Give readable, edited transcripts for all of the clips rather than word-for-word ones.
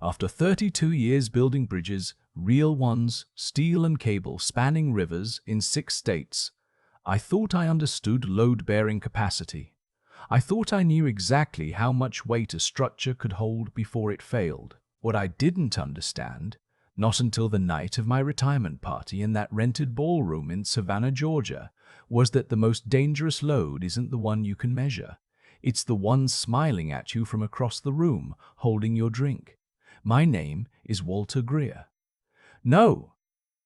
After 32 years building bridges, real ones, steel and cable spanning rivers in 6 states, I thought I understood load-bearing capacity. I thought I knew exactly how much weight a structure could hold before it failed. What I didn't understand, not until the night of my retirement party in that rented ballroom in Savannah, Georgia, was that the most dangerous load isn't the one you can measure. It's the one smiling at you from across the room, holding your drink. My name is Walter Greer. No,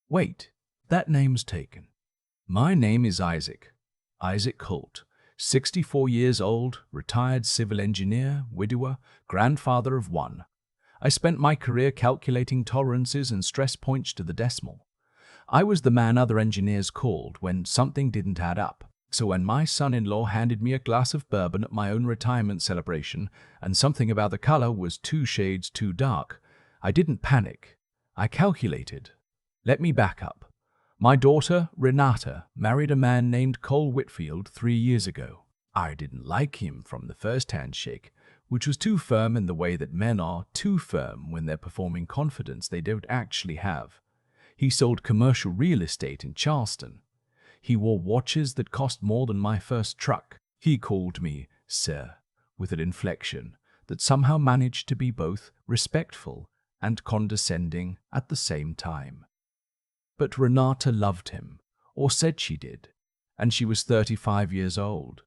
wait, that name's taken. My name is Isaac Holt, 64 years old, retired civil engineer, widower, grandfather of 1. I spent my career calculating tolerances and stress points to the decimal. I was the man other engineers called when something didn't add up. So when my son-in-law handed me a glass of bourbon at my own retirement celebration and something about the color was 2 shades too dark, I didn't panic. I calculated. Let me back up. My daughter, Renata, married a man named Cole Whitfield 3 years ago. I didn't like him from the first handshake, which was too firm in the way that men are too firm when they're performing confidence they don't actually have. He sold commercial real estate in Charleston. He wore watches that cost more than my first truck. He called me sir, with an inflection that somehow managed to be both respectful and condescending at the same time. But Renata loved him, or said she did, and she was 35 years old.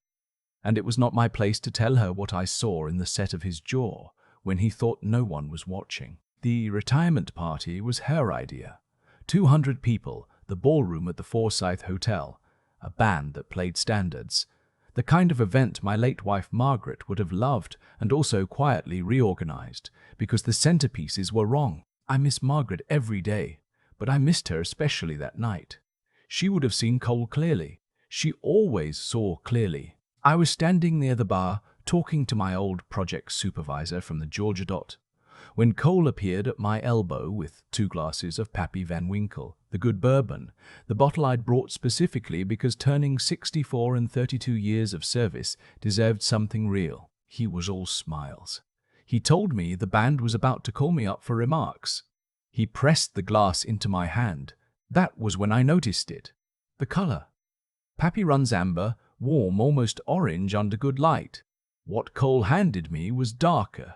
And it was not my place to tell her what I saw in the set of his jaw when he thought no one was watching. The retirement party was her idea. 200 people, the ballroom at the Forsyth Hotel, a band that played standards, the kind of event my late wife Margaret would have loved and also quietly reorganized because the centerpieces were wrong. I miss Margaret every day, but I missed her especially that night. She would have seen Cole clearly. She always saw clearly. I was standing near the bar talking to my old project supervisor from the Georgia Dot when Cole appeared at my elbow with 2 glasses of Pappy Van Winkle, the good bourbon, the bottle I'd brought specifically because turning 64 and 32 years of service deserved something real. He was all smiles. He told me the band was about to call me up for remarks. He pressed the glass into my hand. That was when I noticed it. The color. Pappy runs amber, warm, almost orange under good light. What Cole handed me was darker.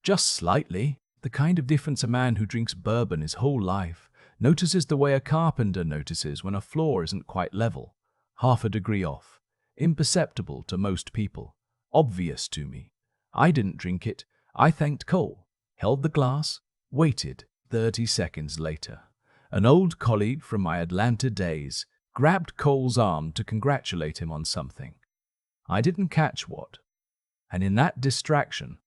Just slightly, the kind of difference a man who drinks bourbon his whole life notices the way a carpenter notices when a floor isn't quite level, half a degree off, imperceptible to most people, obvious to me. I didn't drink it. I thanked Cole, held the glass, waited. 30 seconds later, an old colleague from my Atlanta days grabbed Cole's arm to congratulate him on something. I didn't catch what, and in that distraction,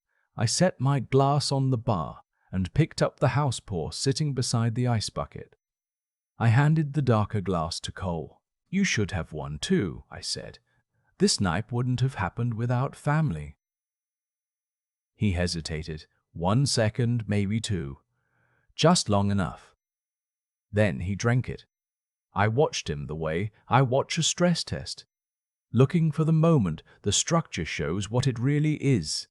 I set my glass on the bar and picked up the house pour sitting beside the ice bucket. I handed the darker glass to Cole. "You should have one too," I said. "This night wouldn't have happened without family." He hesitated. 1 second, maybe 2. Just long enough. Then he drank it. I watched him the way I watch a stress test, looking for the moment the structure shows what it really is.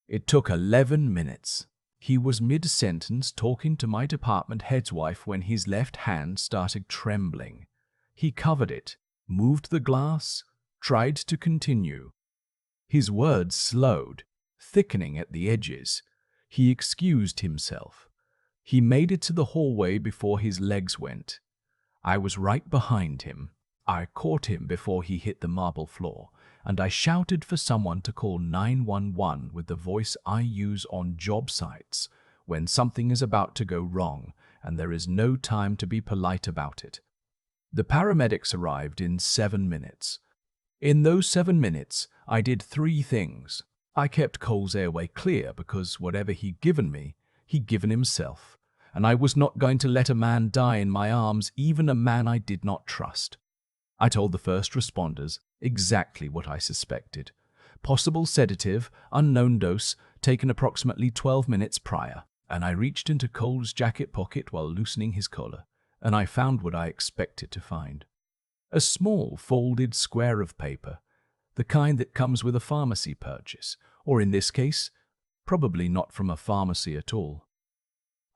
It took 11 minutes. He was mid-sentence talking to my department head's wife when his left hand started trembling. He covered it, moved the glass, tried to continue. His words slowed, thickening at the edges. He excused himself. He made it to the hallway before his legs went. I was right behind him. I caught him before he hit the marble floor, and I shouted for someone to call 911 with the voice I use on job sites when something is about to go wrong and there is no time to be polite about it. The paramedics arrived in 7 minutes. In those 7 minutes, I did 3 things. I kept Cole's airway clear because whatever he'd given me, he'd given himself, and I was not going to let a man die in my arms, even a man I did not trust. I told the first responders exactly what I suspected. Possible sedative, unknown dose, taken approximately 12 minutes prior, and I reached into Cole's jacket pocket while loosening his collar, and I found what I expected to find. A small folded square of paper, the kind that comes with a pharmacy purchase, or in this case, probably not from a pharmacy at all.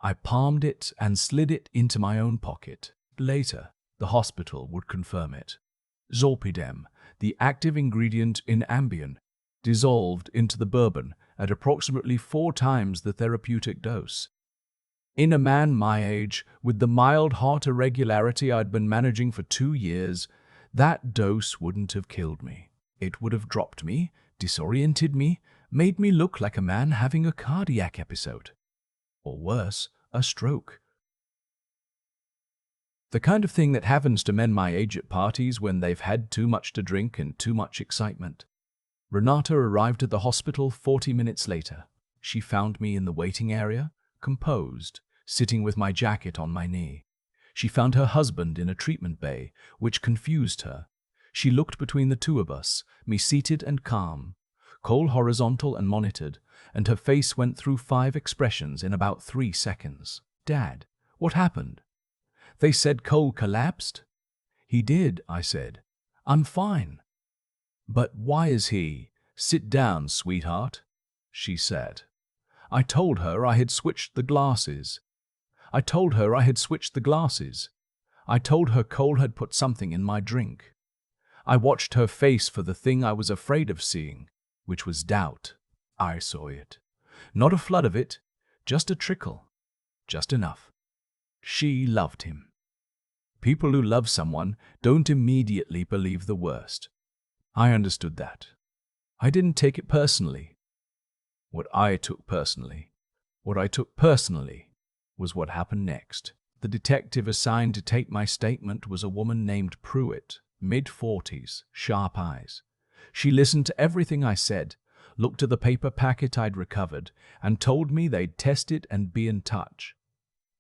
I palmed it and slid it into my own pocket. Later, the hospital would confirm it. Zolpidem, the active ingredient in Ambien, dissolved into the bourbon at approximately 4 times the therapeutic dose. In a man my age, with the mild heart irregularity I'd been managing for 2 years, that dose wouldn't have killed me. It would have dropped me, disoriented me, made me look like a man having a cardiac episode. Or worse, a stroke. The kind of thing that happens to men my age at parties when they've had too much to drink and too much excitement. Renata arrived at the hospital 40 minutes later. She found me in the waiting area, composed, sitting with my jacket on my knee. She found her husband in a treatment bay, which confused her. She looked between the two of us, me seated and calm, Cole horizontal and monitored, and her face went through 5 expressions in about 3 seconds. "Dad, what happened?" "They said Cole collapsed." "He did," I said. "I'm fine." "But why is he?" "Sit down, sweetheart," she said. I told her I had switched the glasses. I told her Cole had put something in my drink. I watched her face for the thing I was afraid of seeing, which was doubt. I saw it. Not a flood of it, just a trickle. Just enough. She loved him. People who love someone don't immediately believe the worst. I understood that. I didn't take it personally. What I took personally was what happened next. The detective assigned to take my statement was a woman named Pruitt, mid-40s, sharp eyes. She listened to everything I said, looked at the paper packet I'd recovered, and told me they'd test it and be in touch.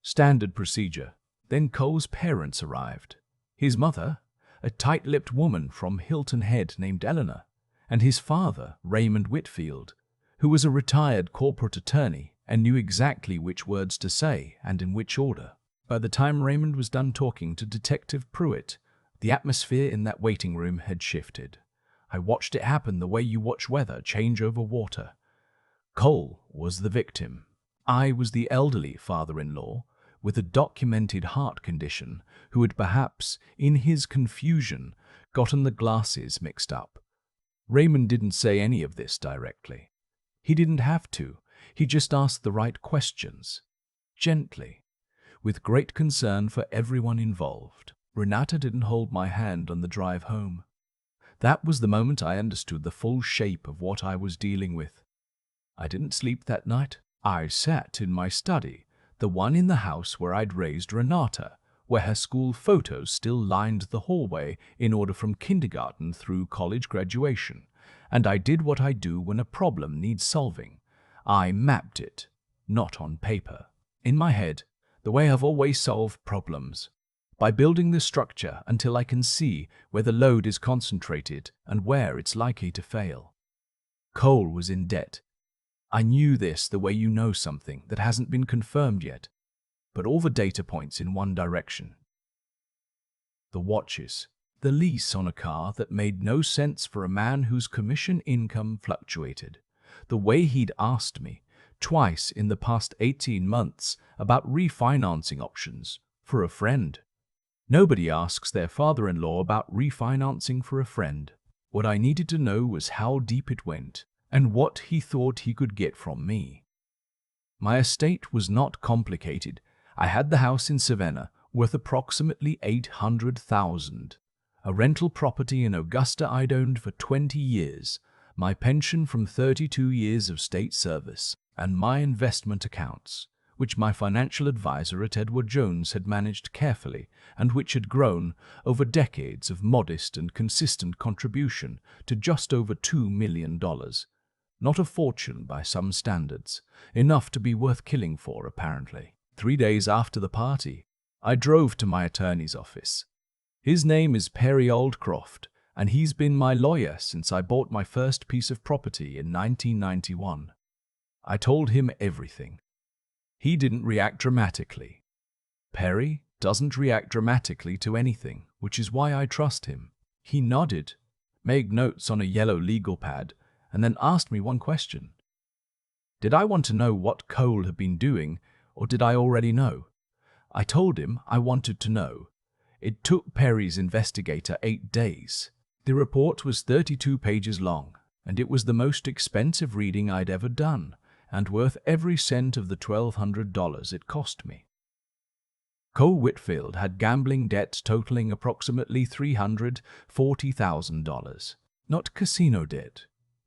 Standard procedure. Then Cole's parents arrived. His mother, a tight-lipped woman from Hilton Head named Eleanor, and his father, Raymond Whitfield, who was a retired corporate attorney and knew exactly which words to say and in which order. By the time Raymond was done talking to Detective Pruitt, the atmosphere in that waiting room had shifted. I watched it happen the way you watch weather change over water. Cole was the victim. I was the elderly father-in-law with a documented heart condition who had perhaps, in his confusion, gotten the glasses mixed up. Raymond didn't say any of this directly. He didn't have to. He just asked the right questions. Gently, with great concern for everyone involved. Renata didn't hold my hand on the drive home. That was the moment I understood the full shape of what I was dealing with. I didn't sleep that night. I sat in my study, the one in the house where I'd raised Renata, where her school photos still lined the hallway in order from kindergarten through college graduation, and I did what I do when a problem needs solving. I mapped it, not on paper. In my head, the way I've always solved problems, by building the structure until I can see where the load is concentrated and where it's likely to fail. Cole was in debt. I knew this the way you know something that hasn't been confirmed yet, but all the data points in one direction. The watches, the lease on a car that made no sense for a man whose commission income fluctuated, the way he'd asked me, twice in the past 18 months, about refinancing options for a friend. Nobody asks their father-in-law about refinancing for a friend. What I needed to know was how deep it went and what he thought he could get from me. My estate was not complicated. I had the house in Savannah worth approximately $800,000, a rental property in Augusta I'd owned for 20 years, my pension from 32 years of state service, and my investment accounts, which my financial advisor at Edward Jones had managed carefully and which had grown over decades of modest and consistent contribution to just over $2 million. Not a fortune by some standards, enough to be worth killing for, apparently. 3 days after the party, I drove to my attorney's office. His name is Perry Oldcroft, and he's been my lawyer since I bought my first piece of property in 1991. I told him everything. He didn't react dramatically. Perry doesn't react dramatically to anything, which is why I trust him. He nodded, made notes on a yellow legal pad, and then asked me one question. Did I want to know what Cole had been doing, Or did I already know? I told him I wanted to know. It took Perry's investigator 8 days. The report was 32 pages long, and it was the most expensive reading I'd ever done, and worth every cent of the $1,200 it cost me. Cole Whitfield had gambling debts totaling approximately $340,000. Not casino debt,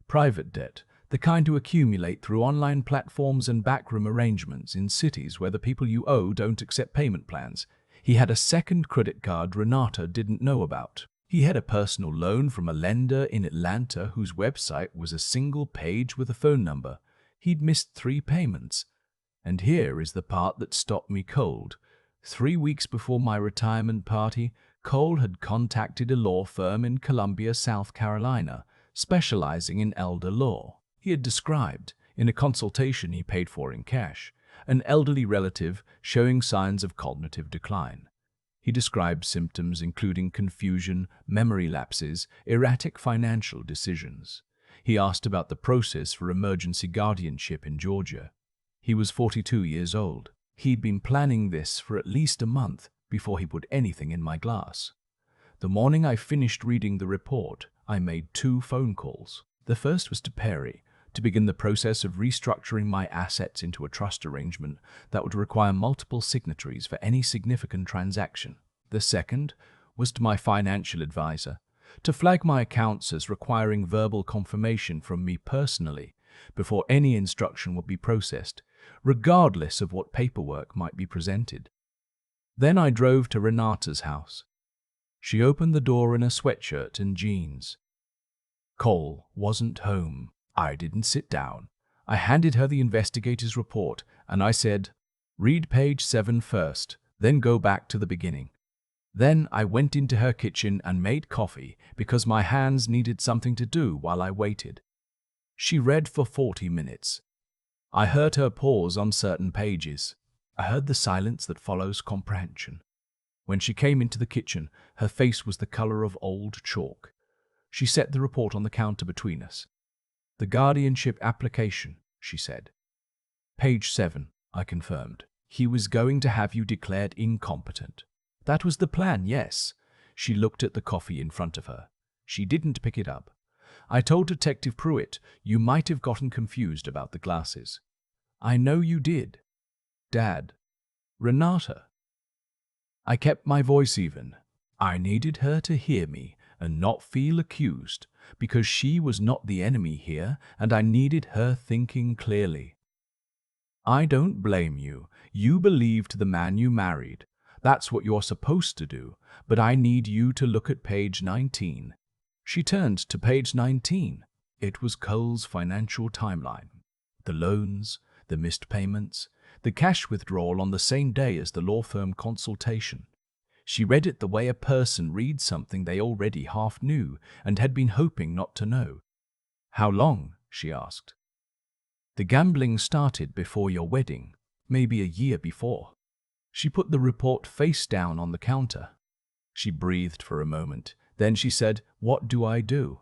private debt, the kind you accumulate through online platforms and backroom arrangements in cities where the people you owe don't accept payment plans. He had a second credit card Renata didn't know about. He had a personal loan from a lender in Atlanta whose website was a single page with a phone number. He'd missed 3 payments. And here is the part that stopped me cold. 3 weeks before my retirement party, Cole had contacted a law firm in Columbia, South Carolina, specializing in elder law. He had described, in a consultation he paid for in cash, an elderly relative showing signs of cognitive decline. He described symptoms including confusion, memory lapses, erratic financial decisions. He asked about the process for emergency guardianship in Georgia. He was 42 years old. He'd been planning this for at least a month before he put anything in my glass. The morning I finished reading the report, I made 2 phone calls. The first was to Perry, to begin the process of restructuring my assets into a trust arrangement that would require multiple signatories for any significant transaction. The second was to my financial advisor, to flag my accounts as requiring verbal confirmation from me personally before any instruction would be processed, regardless of what paperwork might be presented. Then I drove to Renata's house. She opened the door in a sweatshirt and jeans. Cole wasn't home. I didn't sit down. I handed her the investigator's report, and I said, "Read page 7 first, then go back to the beginning." Then I went into her kitchen and made coffee because my hands needed something to do while I waited. She read for 40 minutes. I heard her pause on certain pages. I heard the silence that follows comprehension. When she came into the kitchen, her face was the color of old chalk. She set the report on the counter between us. "The guardianship application," she said. "Page 7, I confirmed. "He was going to have you declared incompetent." "That was the plan, yes." She looked at the coffee in front of her. She didn't pick it up. "I told Detective Pruitt you might have gotten confused about the glasses." "I know you did." "Dad." "Renata." I kept my voice even. I needed her to hear me and not feel accused, because she was not the enemy here, and I needed her thinking clearly. "I don't blame you. You believed the man you married. That's what you're supposed to do, but I need you to look at page 19. She turned to page 19. It was Cole's financial timeline. The loans, the missed payments, the cash withdrawal on the same day as the law firm consultation. She read it the way a person reads something they already half knew and had been hoping not to know. "How long?" she asked. "The gambling started before your wedding, maybe a year before." She put the report face down on the counter. She breathed for a moment. Then she said, "What do I do?"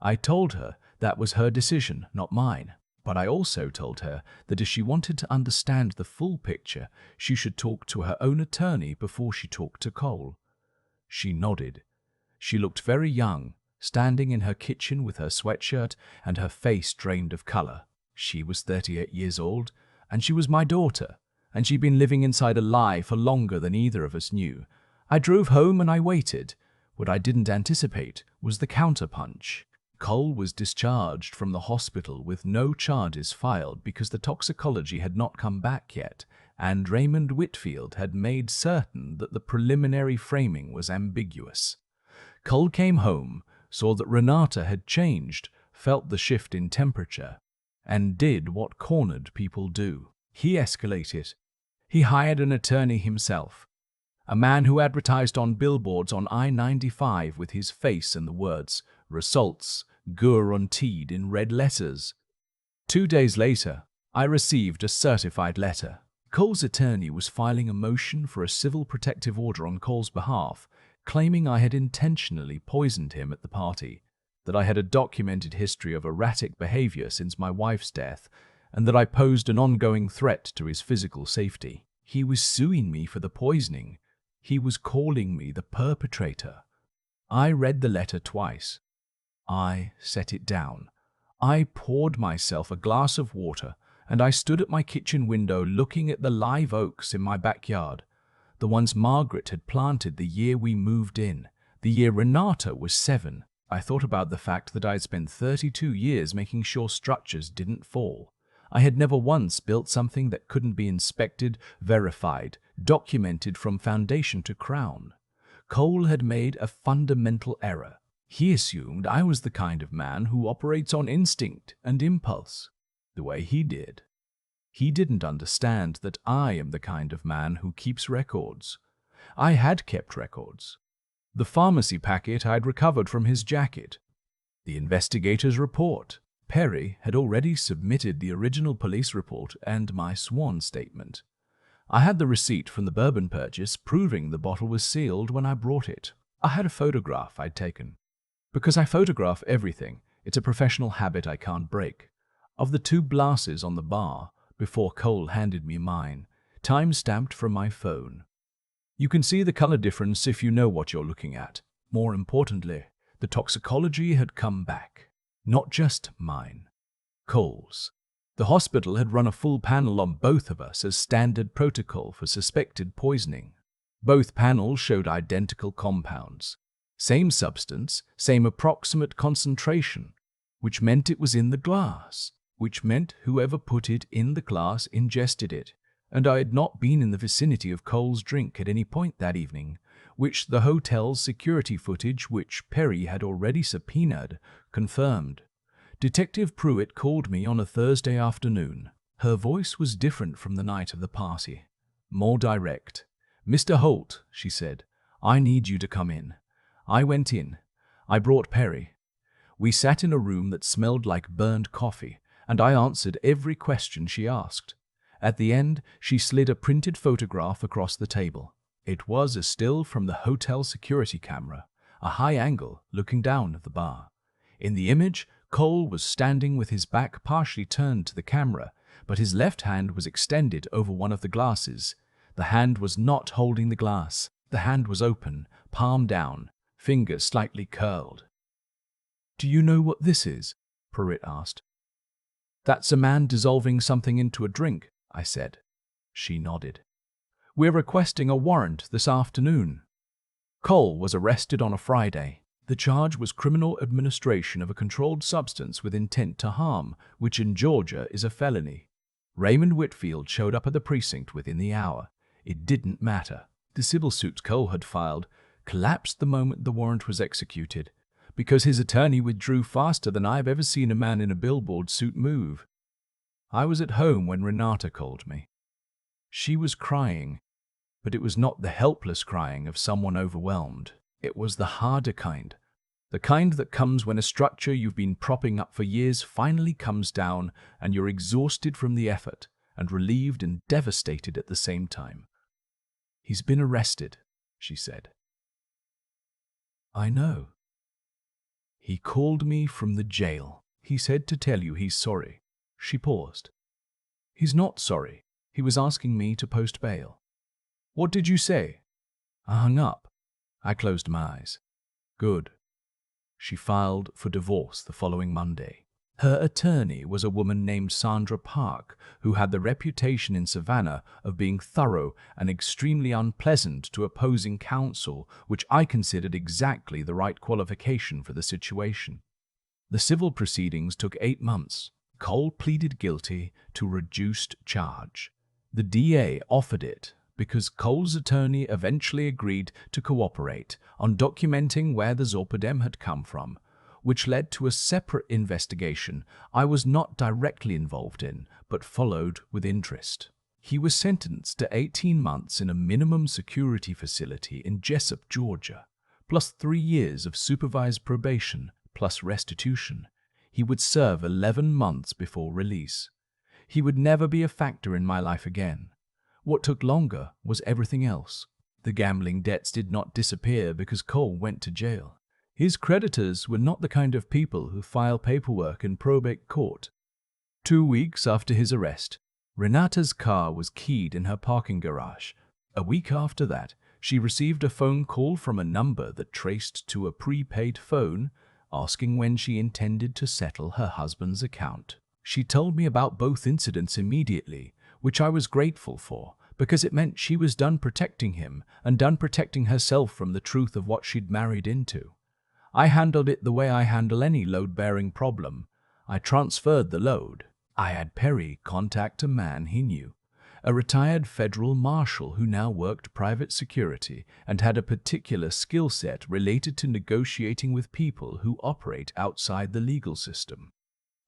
I told her that was her decision, not mine. But I also told her that if she wanted to understand the full picture, she should talk to her own attorney before she talked to Cole. She nodded. She looked very young, standing in her kitchen with her sweatshirt and her face drained of color. She was 38 years old, and she was my daughter, and she'd been living inside a lie for longer than either of us knew. I drove home and I waited. What I didn't anticipate was the counterpunch. Cole was discharged from the hospital with no charges filed because the toxicology had not come back yet, and Raymond Whitfield had made certain that the preliminary framing was ambiguous. Cole came home, saw that Renata had changed, felt the shift in temperature, and did what cornered people do. He escalated. He hired an attorney himself, a man who advertised on billboards on I-95 with his face and the words, "Results," guaranteed in red letters. 2 days later, I received a certified letter. Cole's attorney was filing a motion for a civil protective order on Cole's behalf, claiming I had intentionally poisoned him at the party, that I had a documented history of erratic behavior since my wife's death, and that I posed an ongoing threat to his physical safety. He was suing me for the poisoning. He was calling me the perpetrator. I read the letter twice. I set it down. I poured myself a glass of water, and I stood at my kitchen window looking at the live oaks in my backyard, the ones Margaret had planted the year we moved in, the year Renata was 7. I thought about the fact that I had spent 32 years making sure structures didn't fall. I had never once built something that couldn't be inspected, verified, documented from foundation to crown. Cole had made a fundamental error. He assumed I was the kind of man who operates on instinct and impulse, the way he did. He didn't understand that I am the kind of man who keeps records. I had kept records. The pharmacy packet I had recovered from his jacket. The investigator's report. Perry had already submitted the original police report and my sworn statement. I had the receipt from the bourbon purchase proving the bottle was sealed when I brought it. I had a photograph I'd taken. Because I photograph everything, it's a professional habit I can't break. Of the 2 glasses on the bar before Cole handed me mine, time-stamped from my phone. You can see the color difference if you know what you're looking at. More importantly, the toxicology had come back. Not just mine. Cole's. The hospital had run a full panel on both of us as standard protocol for suspected poisoning. Both panels showed identical compounds. Same substance, same approximate concentration, which meant it was in the glass, which meant whoever put it in the glass ingested it, and I had not been in the vicinity of Cole's drink at any point that evening, which the hotel's security footage, which Perry had already subpoenaed, confirmed. Detective Pruitt called me on a Thursday afternoon. Her voice was different from the night of the party, more direct. "Mr. Holt," she said, "I need you to come in." I went in. I brought Perry. We sat in a room that smelled like burned coffee, and I answered every question she asked. At the end, she slid a printed photograph across the table. It was a still from the hotel security camera, a high angle looking down at the bar. In the image, Cole was standing with his back partially turned to the camera, but his left hand was extended over one of the glasses. The hand was not holding the glass. The hand was open, palm down, fingers slightly curled. "Do you know what this is?" Pruitt asked. "That's a man dissolving something into a drink," I said. She nodded. "We're requesting a warrant this afternoon." Cole was arrested on a Friday. The charge was criminal administration of a controlled substance with intent to harm, which in Georgia is a felony. Raymond Whitfield showed up at the precinct within the hour. It didn't matter. The civil suit Cole had filed collapsed the moment the warrant was executed, because his attorney withdrew faster than I've ever seen a man in a billboard suit move. I was at home when Renata called me. She was crying, but it was not the helpless crying of someone overwhelmed. It was the harder kind, the kind that comes when a structure you've been propping up for years finally comes down and you're exhausted from the effort and relieved and devastated at the same time. "He's been arrested," she said. "I know. He called me from the jail. He said to tell you he's sorry." She paused. "He's not sorry. He was asking me to post bail." "What did you say?" I hung up. I closed my eyes. "Good." She filed for divorce the following Monday. Her attorney was a woman named Sandra Park, who had the reputation in Savannah of being thorough and extremely unpleasant to opposing counsel, which I considered exactly the right qualification for the situation. The civil proceedings took 8 months. Cole pleaded guilty to reduced charge. The DA offered it because Cole's attorney eventually agreed to cooperate on documenting where the Zolpidem had come from, which led to a separate investigation I was not directly involved in, but followed with interest. He was sentenced to 18 months in a minimum security facility in Jessup, Georgia, plus 3 years of supervised probation, plus restitution. He would serve 11 months before release. He would never be a factor in my life again. What took longer was everything else. The gambling debts did not disappear because Cole went to jail. His creditors were not the kind of people who file paperwork in probate court. 2 weeks after his arrest, Renata's car was keyed in her parking garage. A week after that, she received a phone call from a number that traced to a prepaid phone asking when she intended to settle her husband's account. She told me about both incidents immediately, which I was grateful for, because it meant she was done protecting him and done protecting herself from the truth of what she'd married into. I handled it the way I handle any load-bearing problem. I transferred the load. I had Perry contact a man he knew, a retired federal marshal who now worked private security and had a particular skill set related to negotiating with people who operate outside the legal system.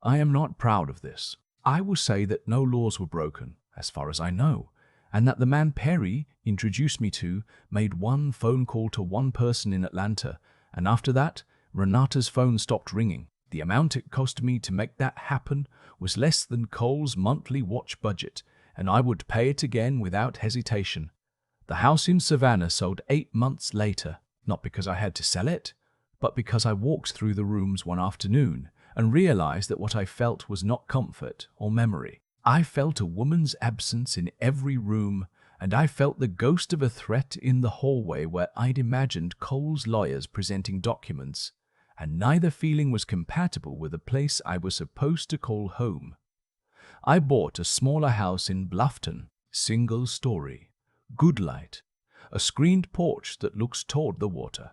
I am not proud of this. I will say that no laws were broken, as far as I know, and that the man Perry introduced me to made one phone call to one person in Atlanta, and after that, Renata's phone stopped ringing. The amount it cost me to make that happen was less than Cole's monthly watch budget, and I would pay it again without hesitation. The house in Savannah sold 8 months later, not because I had to sell it, but because I walked through the rooms one afternoon and realized that what I felt was not comfort or memory. I felt a woman's absence in every room, and I felt the ghost of a threat in the hallway where I'd imagined Cole's lawyers presenting documents, and neither feeling was compatible with the place I was supposed to call home. I bought a smaller house in Bluffton, single story, good light, a screened porch that looks toward the water.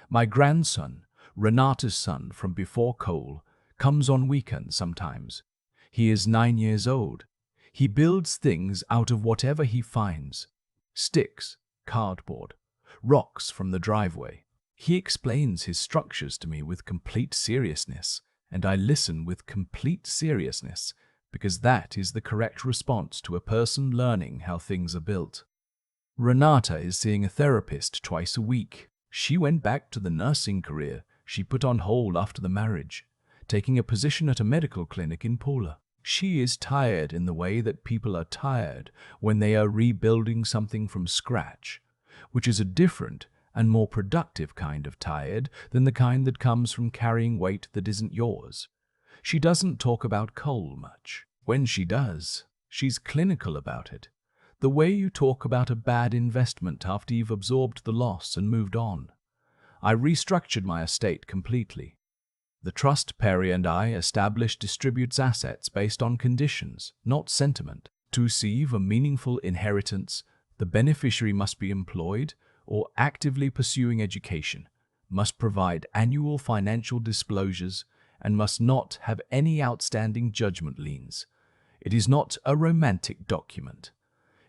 My grandson, Renata's son from before Cole, comes on weekends sometimes. He is 9 years old. He builds things out of whatever he finds: sticks, cardboard, rocks from the driveway. He explains his structures to me with complete seriousness, and I listen with complete seriousness, because that is the correct response to a person learning how things are built. Renata is seeing a therapist twice a week. She went back to the nursing career she put on hold after the marriage, taking a position at a medical clinic in Paula. She is tired in the way that people are tired when they are rebuilding something from scratch, which is a different and more productive kind of tired than the kind that comes from carrying weight that isn't yours. She doesn't talk about Cole much. When she does, she's clinical about it, the way you talk about a bad investment after you've absorbed the loss and moved on. I restructured my estate completely. The trust Perry and I established distributes assets based on conditions, not sentiment. To receive a meaningful inheritance, the beneficiary must be employed or actively pursuing education, must provide annual financial disclosures, and must not have any outstanding judgment liens. It is not a romantic document.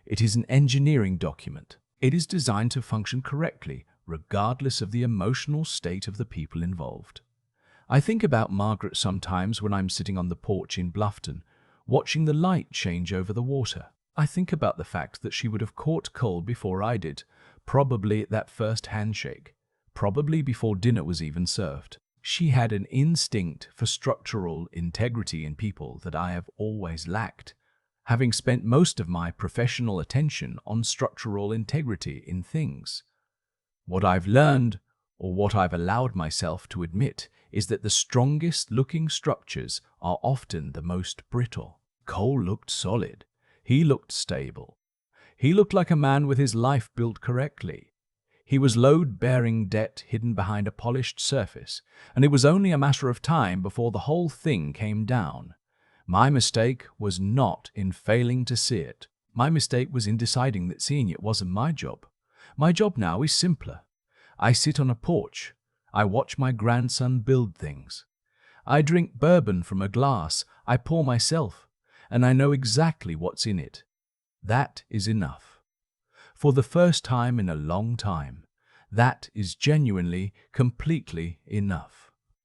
It is an engineering document. It is designed to function correctly, regardless of the emotional state of the people involved. I think about Margaret sometimes when I'm sitting on the porch in Bluffton, watching the light change over the water. I think about the fact that she would have caught Cole before I did, probably at that first handshake, probably before dinner was even served. She had an instinct for structural integrity in people that I have always lacked, having spent most of my professional attention on structural integrity in things. What I've learned, or what I've allowed myself to admit, is that the strongest looking structures are often the most brittle. Cole looked solid. He looked stable. He looked like a man with his life built correctly. He was load-bearing debt hidden behind a polished surface, and it was only a matter of time before the whole thing came down. My mistake was not in failing to see it. My mistake was in deciding that seeing it wasn't my job. My job now is simpler. I sit on a porch. I watch my grandson build things. I drink bourbon from a glass I pour myself, and I know exactly what's in it. That is enough. For the first time in a long time, that is genuinely, completely enough.